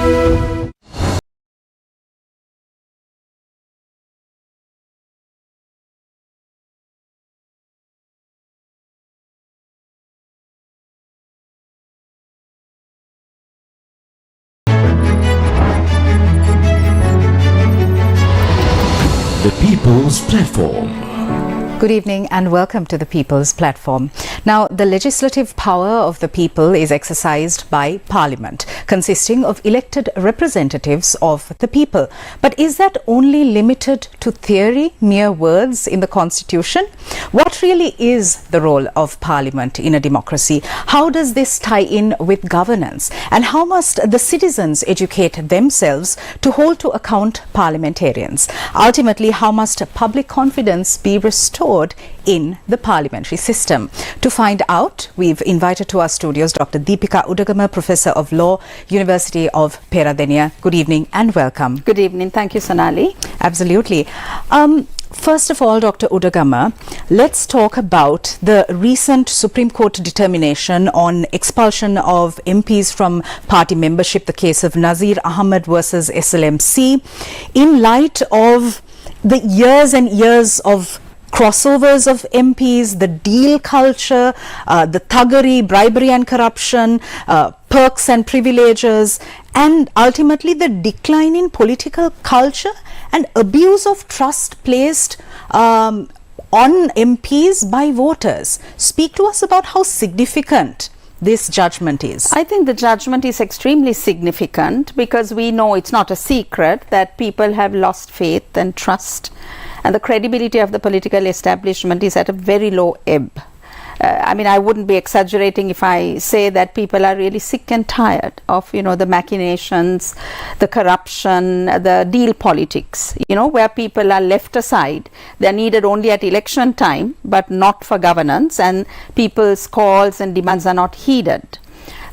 The People's Platform. Good evening and welcome to the People's Platform. Now, the legislative power of the people is exercised by Parliament, consisting of elected representatives of the people. But is that only limited to theory, mere words in the Constitution? What really is the role of Parliament in a democracy? How does this tie in with governance? And how must the citizens educate themselves to hold to account parliamentarians? Ultimately, how must public confidence be restored in the parliamentary system? To find out, we've invited to our studios Dr. Deepika Udagama, Professor of Law, University of Peradeniya. Good evening and welcome. Good evening. Thank you, Sonali. Absolutely. First of all, Dr. Udagama, let's talk about the recent Supreme Court determination on expulsion of MPs from party membership, the case of Nazir Ahmed versus SLMC, in light of the years and years of crossovers of MPs, the deal culture, the thuggery, bribery and corruption, perks and privileges, and ultimately the decline in political culture and abuse of trust placed on MPs by voters. Speak to us about how significant this judgment is. I think the judgment is extremely significant because we know, it's not a secret, that people have lost faith and trust, and the credibility of the political establishment is at a very low ebb. I mean, I wouldn't be exaggerating if I say that people are really sick and tired of, the machinations, the corruption, the deal politics, where people are left aside. They're needed only at election time, but not for governance, and people's calls and demands are not heeded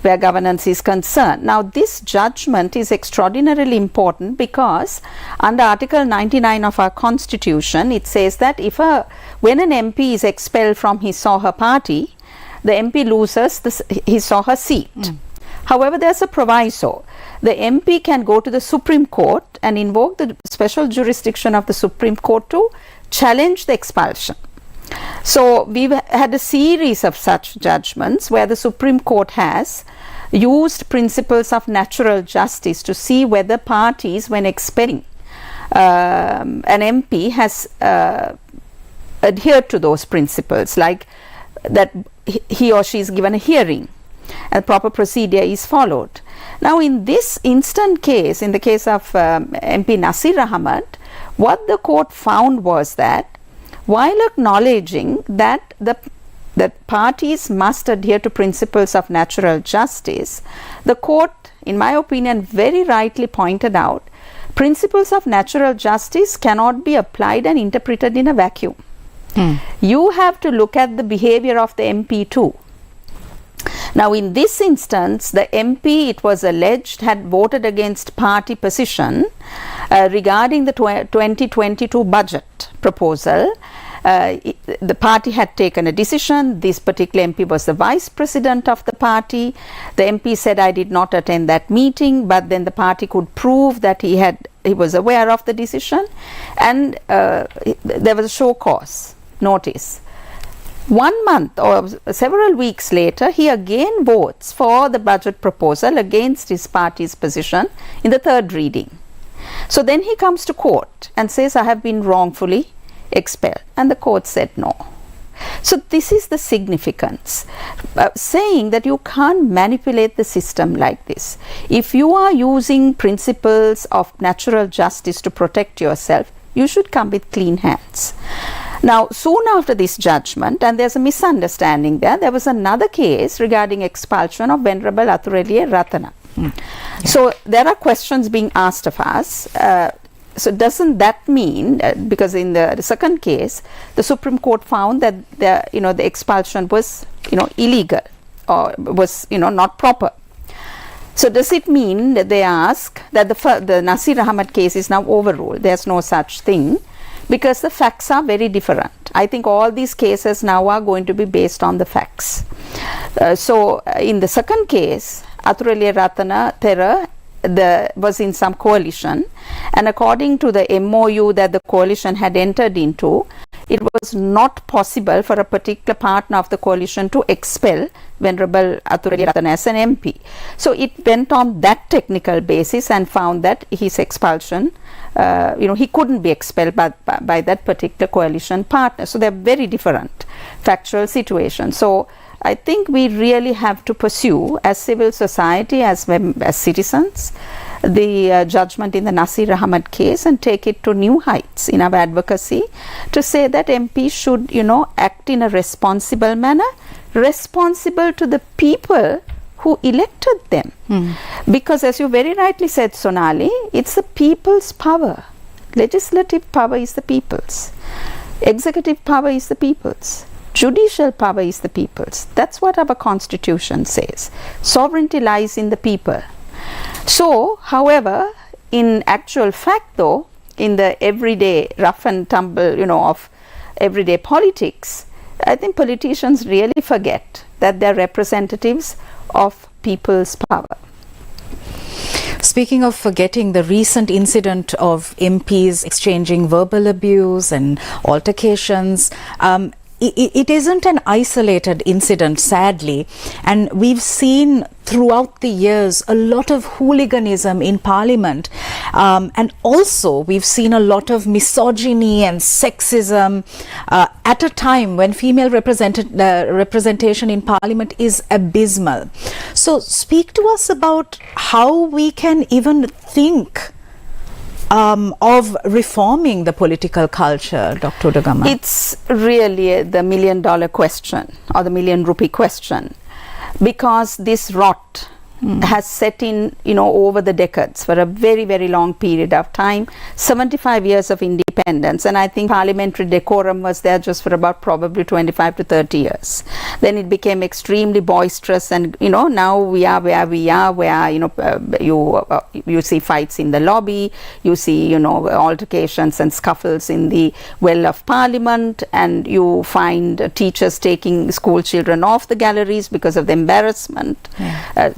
where governance is concerned. Now, this judgment is extraordinarily important because under Article 99 of our Constitution, it says that when an MP is expelled from his or her party, the MP loses his or her seat. However, there's a proviso. The MP can go to the Supreme Court and invoke the special jurisdiction of the Supreme Court to challenge the expulsion. So we've had a series of such judgments where the Supreme Court has used principles of natural justice to see whether parties, when expelling an MP, has adhered to those principles, like that he or she is given a hearing and proper procedure is followed. Now, in this instant case, in the case of MP Nazir Ahmed, what the court found was that while acknowledging that the parties must adhere to principles of natural justice, the court, in my opinion, very rightly pointed out principles of natural justice cannot be applied and interpreted in a vacuum. You have to look at the behavior of the MP too. Now, in this instance, the MP, it was alleged, had voted against party position regarding the 2022 budget proposal. The party had taken a decision. This particular MP was the vice president of the party. The MP said, I did not attend that meeting, but then the party could prove that he was aware of the decision, and there was a show cause notice. 1 month or several weeks later, he again votes for the budget proposal against his party's position in the third reading. So then he comes to court and says, I have been wrongfully expelled, and the court said no. So this is the significance, saying that you can't manipulate the system like this. If you are using principles of natural justice to protect yourself, you should come with clean hands. Now, soon after this judgment, and there's a misunderstanding there was another case regarding expulsion of Venerable Athureliya Ratana. So there are questions being asked of us. So doesn't that mean, because in the second case, the Supreme Court found that the expulsion was illegal or was not proper. So does it mean that they ask that the Nazir Ahmed case is now overruled? There's no such thing, because the facts are very different. I think all these cases now are going to be based on the facts. So in the second case, Athureliya Ratana Thera, was in some coalition, and according to the MOU that the coalition had entered into, it was not possible for a particular partner of the coalition to expel Venerable Athureli Ratana as an MP. So it went on that technical basis and found that his expulsion, he couldn't be expelled by that particular coalition partner. So they're very different factual situations. So I think we really have to pursue, as civil society, as citizens, the judgment in the Nasir Ahmad case and take it to new heights in our advocacy to say that MPs should, act in a responsible manner, responsible to the people who elected them. Because as you very rightly said, Sonali, it's the people's power. Legislative power is the people's. Executive power is the people's. Judicial power is the people's. That's what our constitution says. Sovereignty lies in the people. So, however, in actual fact though, in the everyday rough and tumble, of everyday politics, I think politicians really forget that they're representatives of people's power. Speaking of forgetting, the recent incident of MPs exchanging verbal abuse and altercations, it isn't an isolated incident, sadly, and we've seen throughout the years a lot of hooliganism in Parliament, and also we've seen a lot of misogyny and sexism at a time when female representation in Parliament is abysmal. So speak to us about how we can even think of reforming the political culture, Dr. Udagama. It's really the $1 million question or the million rupee question, because this rot has set in, over the decades for a very, very long period of time, 75 years of independence, and I think parliamentary decorum was there just for about probably 25 to 30 years. Then it became extremely boisterous, and now we are where we are, where you see fights in the lobby, you see altercations and scuffles in the well of Parliament, and you find teachers taking school children off the galleries because of the embarrassment.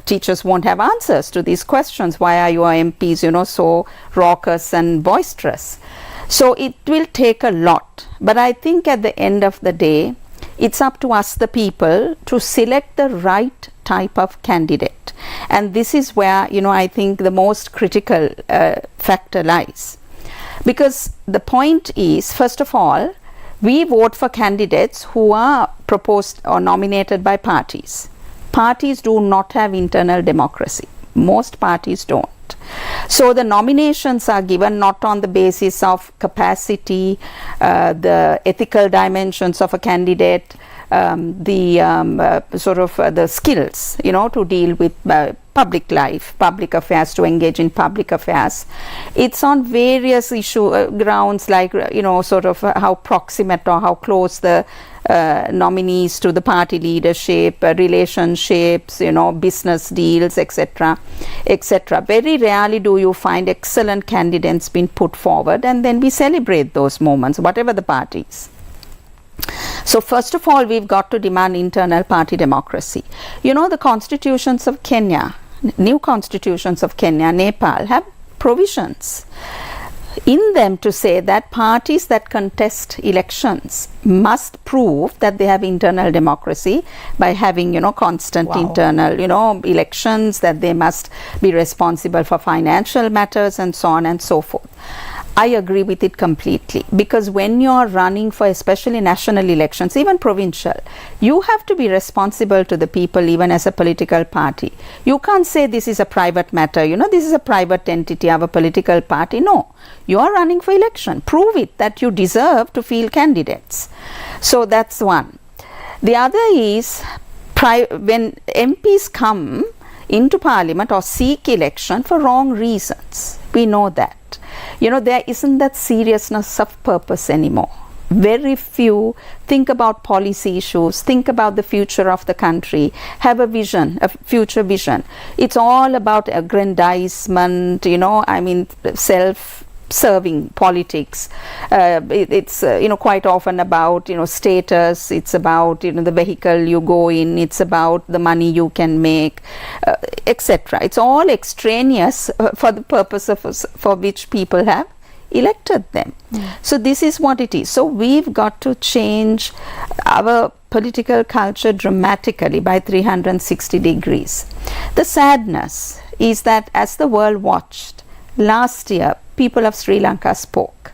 Teachers won't have answers to these questions. Why are your MPs, so raucous and boisterous? So it will take a lot. But I think at the end of the day, it's up to us, the people, to select the right type of candidate. And this is where, I think the most critical factor lies. Because the point is, first of all, we vote for candidates who are proposed or nominated by parties. Parties do not have internal democracy. Most parties don't. So the nominations are given not on the basis of capacity, the ethical dimensions of a candidate, the skills, to deal with public life, public affairs, to engage in public affairs. It's on various grounds like, how proximate or how close the nominees to the party leadership, relationships, business deals, etc., etc. Very rarely do you find excellent candidates being put forward, and then we celebrate those moments, whatever the parties. So first of all, we've got to demand internal party democracy. The constitutions of Kenya, new constitutions of Kenya, Nepal, have provisions in them to say that parties that contest elections must prove that they have internal democracy by having, constant internal, elections, that they must be responsible for financial matters and so on and so forth. I agree with it completely, because when you are running for especially national elections, even provincial, you have to be responsible to the people even as a political party. You can't say this is a private matter, this is a private entity of a political party. No, you are running for election. Prove it that you deserve to field candidates. So that's one. The other is when MPs come into Parliament or seek election for wrong reasons. We know that. There isn't that seriousness of purpose anymore. Very few think about policy issues, think about the future of the country, have a vision, a future vision. It's all about aggrandizement, self serving politics. It's quite often about status. It's about the vehicle you go in. It's about the money you can make, etc. It's all extraneous for the purpose of for which people have elected them. So this is what it is. So we've got to change our political culture dramatically by 360 degrees. The sadness is that as the world watched, last year people of Sri Lanka spoke.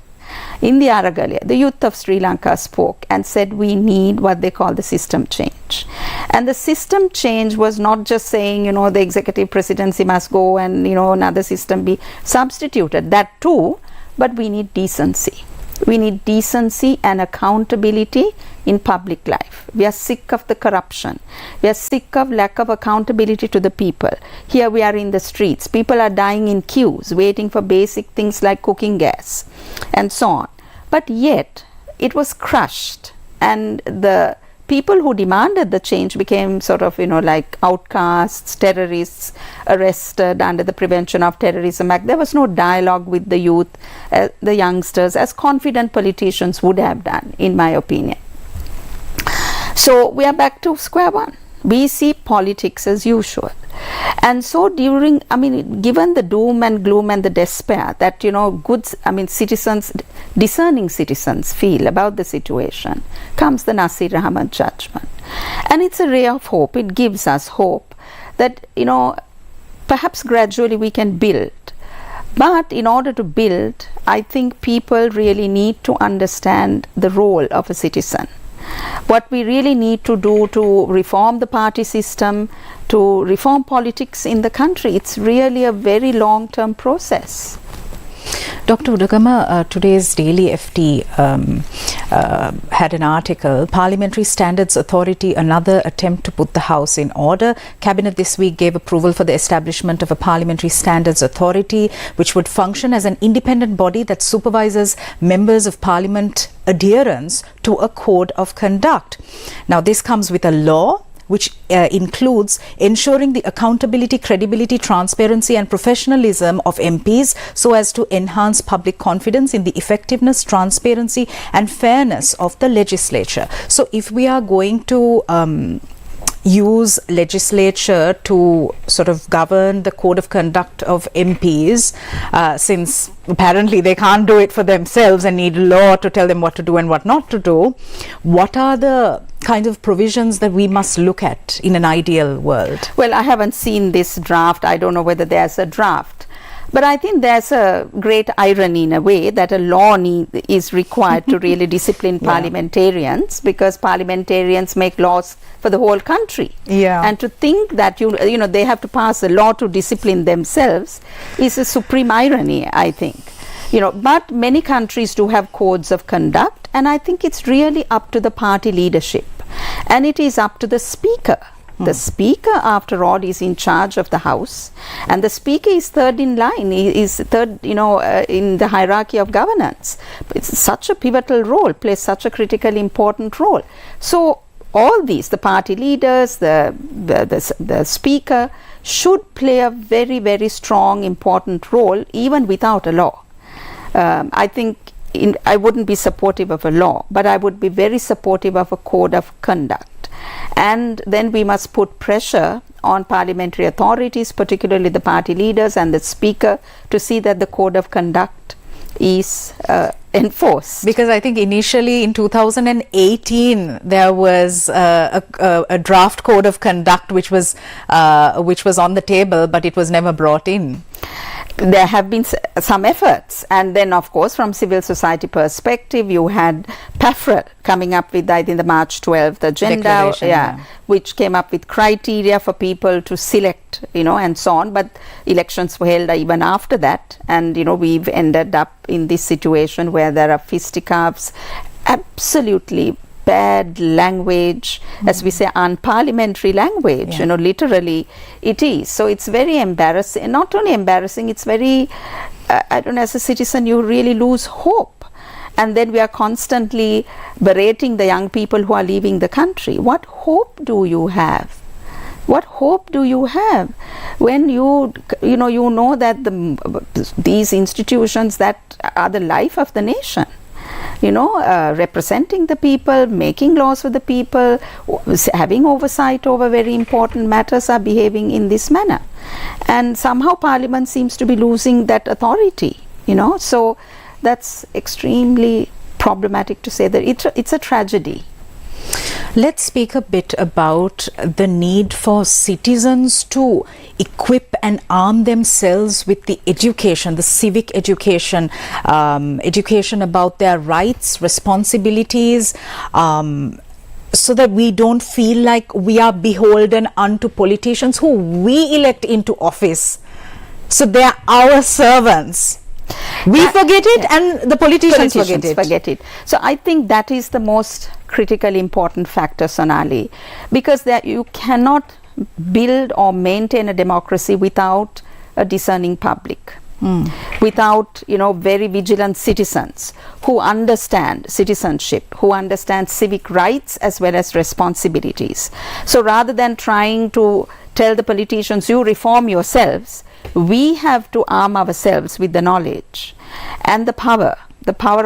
In the Aragalaya, the youth of Sri Lanka spoke and said we need what they call the system change. And the system change was not just saying, the executive presidency must go and, another system be substituted. That too, but we need decency. We need decency and accountability in public life. We are sick of the corruption. We are sick of lack of accountability to the people. Here we are in the streets. People are dying in queues, waiting for basic things like cooking gas and so on. But yet, it was crushed, and the people who demanded the change became sort of, like outcasts, terrorists, arrested under the Prevention of Terrorism Act. There was no dialogue with the youth, the youngsters, as confident politicians would have done, in my opinion. So we are back to square one. We see politics as usual. And so given the doom and gloom and the despair that, citizens, discerning citizens feel about the situation, comes the Nasir Ahmad judgment. And it's a ray of hope. It gives us hope that, perhaps gradually we can build. But in order to build, I think people really need to understand the role of a citizen. What we really need to do to reform the party system, to reform politics in the country, it's really a very long-term process. Dr. Udagama, today's Daily FT had an article, Parliamentary Standards Authority, another attempt to put the House in order. Cabinet this week gave approval for the establishment of a Parliamentary Standards Authority, which would function as an independent body that supervises members of Parliament adherence to a code of conduct. Now, this comes with a law which includes ensuring the accountability, credibility, transparency and professionalism of MPs so as to enhance public confidence in the effectiveness, transparency and fairness of the legislature. So if we are going to use legislature to sort of govern the code of conduct of MPs, since apparently they can't do it for themselves and need law to tell them what to do and what not to do, what are the kind of provisions that we must look at in an ideal world? Well, I haven't seen this draft. I don't know whether there's a draft. But I think there's a great irony in a way that a law is required to really discipline parliamentarians, because parliamentarians make laws for the whole country. And to think that they have to pass a law to discipline themselves is a supreme irony, I think. But many countries do have codes of conduct, and I think it's really up to the party leadership, and it is up to the speaker. The speaker, after all, is in charge of the House, and the speaker is third in line, is third, in the hierarchy of governance. It's such a pivotal role, plays such a critically important role. So all these, the party leaders, the speaker, should play a very, very strong, important role, even without a law. I think I wouldn't be supportive of a law, but I would be very supportive of a code of conduct. And then we must put pressure on parliamentary authorities, particularly the party leaders and the speaker, to see that the code of conduct is enforced. Because I think initially in 2018 there was a draft code of conduct which was on the table, but it was never brought in. There have been some efforts, and then of course from civil society perspective you had PAFRA coming up with, I think, the March 12th agenda, which came up with criteria for people to select, and so on, but elections were held even after that, and we've ended up in this situation where there are fisticuffs, absolutely bad language, as we say, unparliamentary language, literally it is. So it's very embarrassing, not only embarrassing, it's very, I don't know, as a citizen you really lose hope. And then we are constantly berating the young people who are leaving the country. What hope do you have What hope do you have when you know that these institutions that are the life of the nation, representing the people, making laws for the people, having oversight over very important matters, are behaving in this manner? And somehow Parliament seems to be losing that authority, so that's extremely problematic, to say that it's a tragedy. Let's speak a bit about the need for citizens to equip and arm themselves with the education, the civic education, education about their rights, responsibilities, so that we don't feel like we are beholden unto politicians who we elect into office. So they are our servants. We forget it, and the politicians forget it. So I think that is the most critically important factor, Sonali, because you cannot build or maintain a democracy without a discerning public, without very vigilant citizens who understand citizenship, who understand civic rights as well as responsibilities. So rather than trying to tell the politicians, you reform yourselves, we have to arm ourselves with the knowledge and the power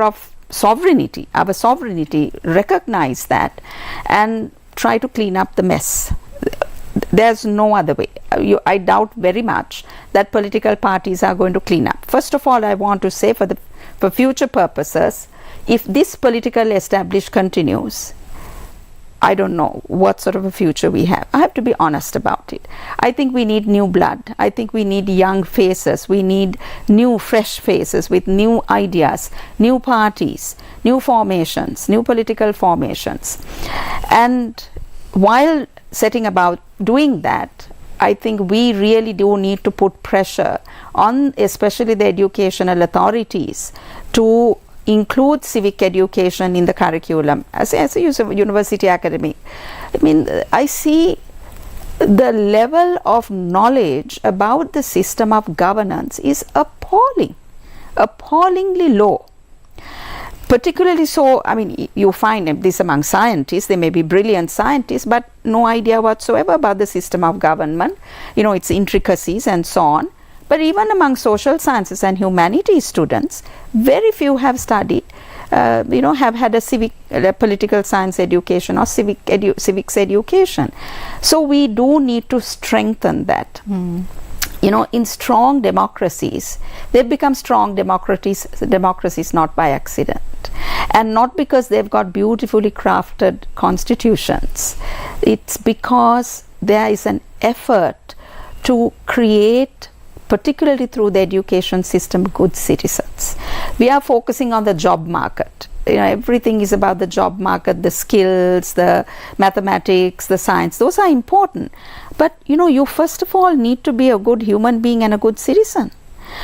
of sovereignty, our sovereignty, recognize that and try to clean up the mess. There's no other way. I doubt very much that political parties are going to clean up. First of all, I want to say, for future purposes, if this political establishment continues, I don't know what sort of a future we have. I have to be honest about it. I think we need new blood. I think we need young faces. We need new, fresh faces with new ideas, new parties, new formations, new political formations. And while setting about doing that, I think we really do need to put pressure on especially the educational authorities to include civic education in the curriculum as a university academic. I mean, I see the level of knowledge about the system of governance is appallingly low. Particularly so, I mean, you find this among scientists. They may be brilliant scientists, but no idea whatsoever about the system of government, its intricacies and so on. But even among social sciences and humanities students, very few have studied, have had a political science education or civics education. So we do need to strengthen that. In strong democracies, they become strong democracies not by accident, and not because they've got beautifully crafted constitutions. It's because there is an effort to create, particularly through the education system, good citizens. We are focusing on the job market. Everything is about the job market, the skills, the mathematics, the science. Those are important. But, you first of all need to be a good human being and a good citizen.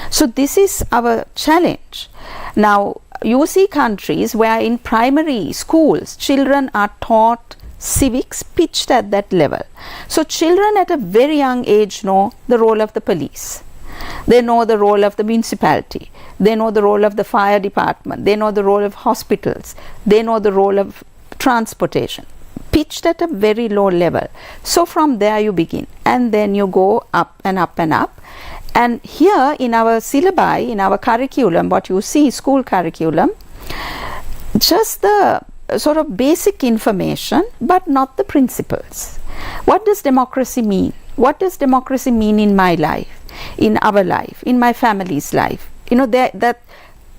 So this is our challenge. Now, you see countries where in primary schools, children are taught civics pitched at that level. So children at a very young age know the role of the police. They know the role of the municipality. They know the role of the fire department. They know the role of hospitals. They know the role of transportation, pitched at a very low level. So from there you begin, and then you go up and up and up. And here in our syllabi, in our curriculum, what you see, school curriculum, just the sort of basic information, but not the principles. What does democracy mean? What does democracy mean in my life, in our life, in my family's life? That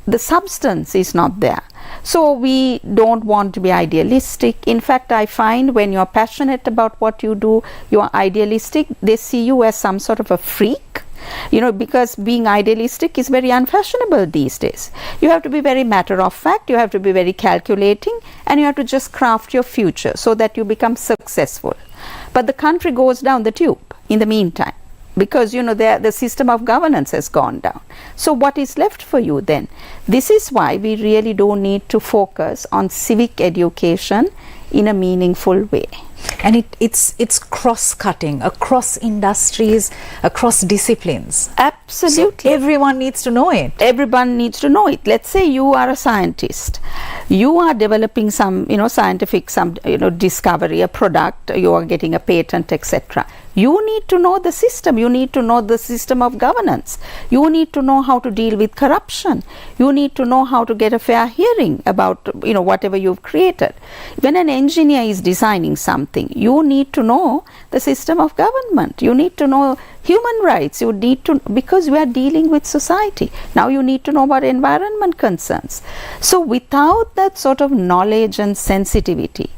the substance is not there. So we don't want to be idealistic. In fact, I find when you're passionate about what you do, you're idealistic, they see you as some sort of a freak. Because being idealistic is very unfashionable these days. You have to be very matter of fact, you have to be very calculating, and you have to just craft your future so that you become successful. But the country goes down the tube in the meantime, because the system of governance has gone down. So what is left for you then? This is why we really do need to focus on civic education in a meaningful way. And it's cross-cutting, across industries, across disciplines. Absolutely. So everyone needs to know it. Everyone needs to know it. Let's say you are a scientist. You are developing some, scientific, discovery, a product, you are getting a patent, etc. You need to know the system. You need to know the system of governance. You need to know how to deal with corruption. You need to know how to get a fair hearing about, whatever you've created. When an engineer is designing something, you need to know the system of government. You need to know human rights. You need to, because we are dealing with society. Now you need to know about environment concerns. So without that sort of knowledge and sensitivity,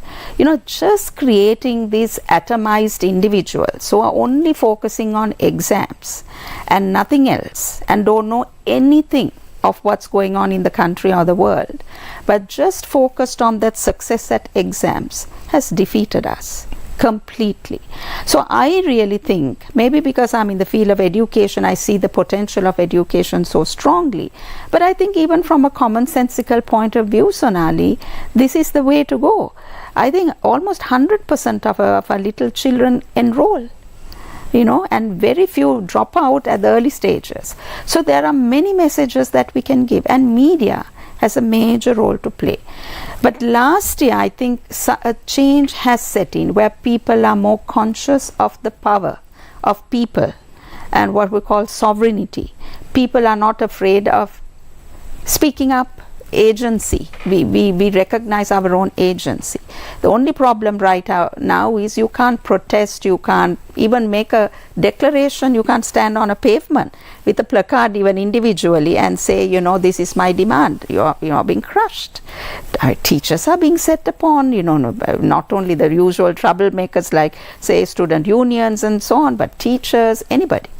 just creating these atomized individuals who are only focusing on exams and nothing else and don't know anything of what's going on in the country or the world, but just focused on that success at exams, has defeated us completely. So I really think, maybe because I'm in the field of education, I see the potential of education so strongly, but I think even from a commonsensical point of view, Sonali, this is the way to go. I think almost 100% of our little children enroll, and very few drop out at the early stages. So there are many messages that we can give, and media has a major role to play. But last year, I think a change has set in where people are more conscious of the power of people and what we call sovereignty. People are not afraid of speaking up. Agency, we recognize our own agency. The only problem right now is you can't protest, you can't even make a declaration, you can't stand on a pavement with a placard even individually and say, this is my demand. You're being crushed. Teachers are being set upon, not only the usual troublemakers like, say, student unions and so on, but teachers, anybody.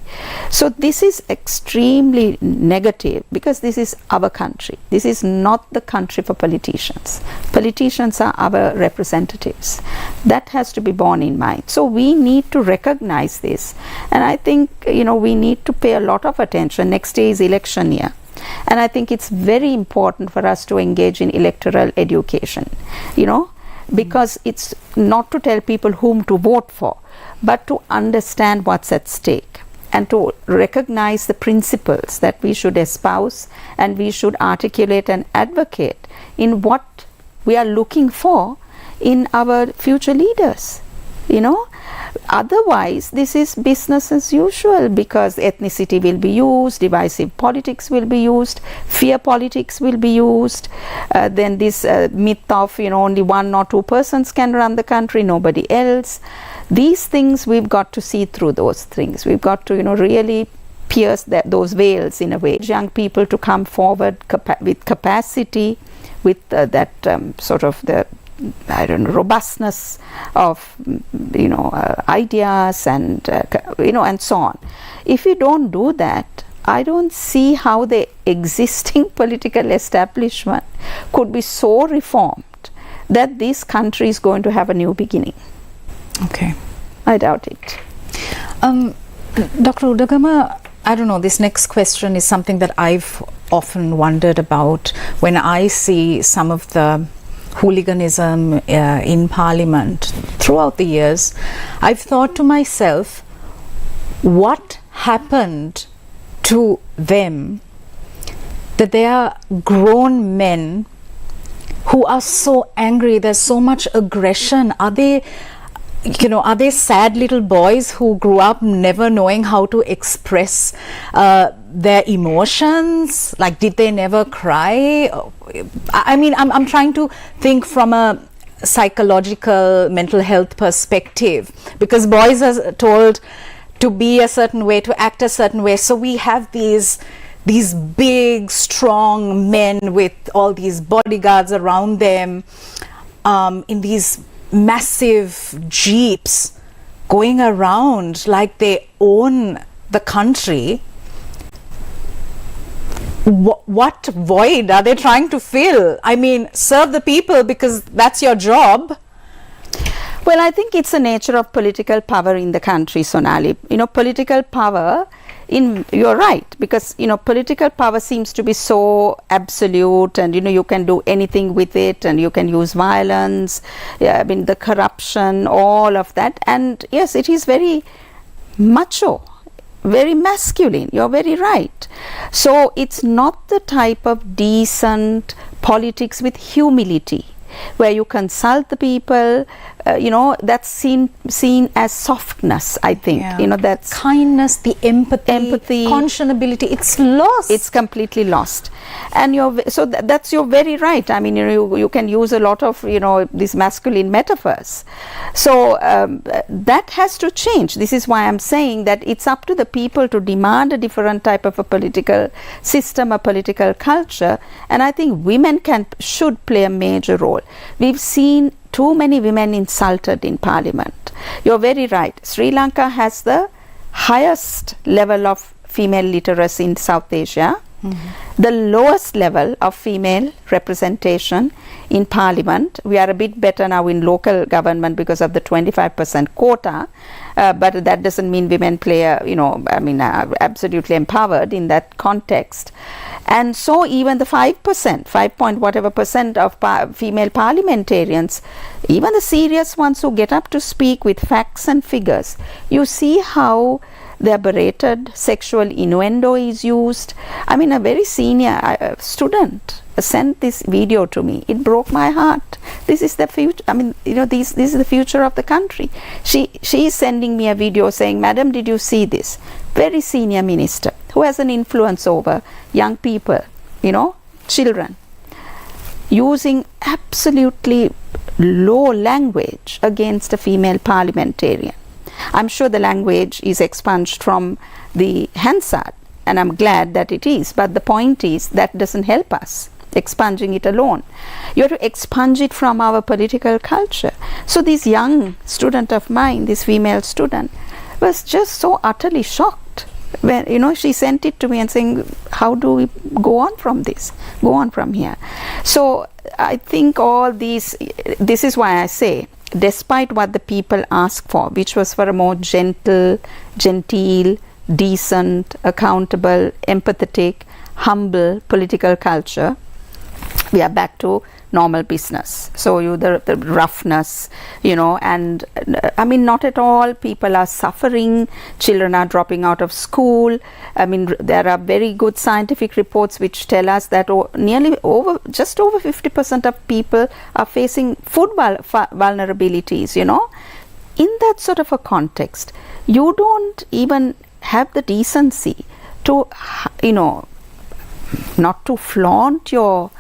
So this is extremely negative because this is our country. This is not the country for politicians. Politicians are our representatives. That has to be borne in mind. So we need to recognize this. And I think, we need to pay a lot of attention. Next year is election year. And I think it's very important for us to engage in electoral education, because it's not to tell people whom to vote for, but to understand what's at stake, and to recognize the principles that we should espouse and we should articulate and advocate in what we are looking for in our future leaders. Otherwise this is business as usual, because ethnicity will be used, divisive politics will be used, fear politics will be used, then this myth of only one or two persons can run the country, nobody else. These things, we've got to see through those things. We've got to really pierce those veils in a way. Young people to come forward with capacity, with that sort of the robustness of ideas and and so on. If we don't do that, I don't see how the existing political establishment could be so reformed that this country is going to have a new beginning. Okay. I doubt it. Dr. Udagama, I don't know, this next question is something that I've often wondered about when I see some of the hooliganism in Parliament throughout the years. I've thought to myself, what happened to them that they are grown men who are so angry, there's so much aggression? Are they sad little boys who grew up never knowing how to express their emotions? Like, did they never cry? I mean, I'm trying to think from a psychological mental health perspective, because boys are told to be a certain way, to act a certain way. So we have these big, strong men with all these bodyguards around them in these massive jeeps going around like they own the country. What void are they trying to fill? I mean, serve the people because that's your job. Well, I think it's the nature of political power in the country, Sonali. Political power, you're right, because political power seems to be so absolute, and you can do anything with it, and you can use violence, the corruption, all of that. And yes, it is very macho, very masculine. You're very right. So it's not the type of decent politics with humility, where you consult the people, that's seen as softness, I think. Yeah. That's kindness, the empathy, conscionability, it's lost. It's completely lost. And that's you're very right. I mean, you can use a lot of these masculine metaphors. So that has to change. This is why I'm saying that it's up to the people to demand a different type of a political system, a political culture, and I think women should play a major role. We've seen too many women insulted in parliament. You're very right. Sri Lanka has the highest level of female literacy in South Asia, the lowest level of female representation in parliament. We are a bit better now in local government because of the 25% quota, but that doesn't mean women play are absolutely empowered in that context. And so even the 5%, 5 point whatever percent of female parliamentarians, even the serious ones who get up to speak with facts and figures, you see how they are berated, sexual innuendo is used. I mean, a very senior student sent this video to me. It broke my heart. This is the future. I mean, this is the future of the country. She is sending me a video saying, "Madam, did you see this?" Very senior minister who has an influence over young people, children, using absolutely low language against a female parliamentarian. I'm sure the language is expunged from the Hansard, and I'm glad that it is, but the point is that doesn't help us, expunging it alone. You have to expunge it from our political culture. So this young student of mine, this female student, was just so utterly shocked when she sent it to me and saying, how do we go on from this, go on from here? So I think all this is why I say, despite what the people ask for, which was for a more genteel, decent, accountable, empathetic, humble political culture, we are back to normal business. So the roughness, and I mean, not at all. People are suffering. Children are dropping out of school. I mean, there are very good scientific reports which tell us that just over 50% of people are facing food vulnerabilities. In that sort of a context, you don't even have the decency to, not to flaunt your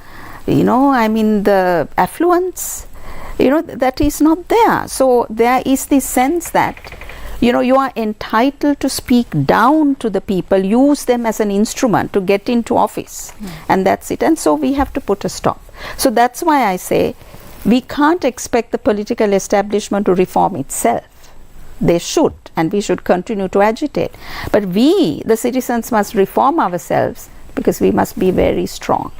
the affluence, that is not there. So there is this sense that, you are entitled to speak down to the people, use them as an instrument to get into office. And that's it. And so we have to put a stop. So that's why I say we can't expect the political establishment to reform itself. They should, and we should continue to agitate. But we, the citizens, must reform ourselves, because we must be very strong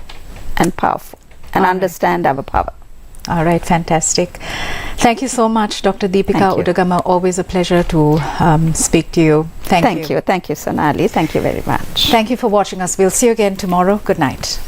and powerful and understand our power. All right, fantastic. Thank you so much, Dr. Deepika Udagama. Always a pleasure to speak to you. Thank you. Thank you, Sonali. Thank you very much. Thank you for watching us. We'll see you again tomorrow. Good night.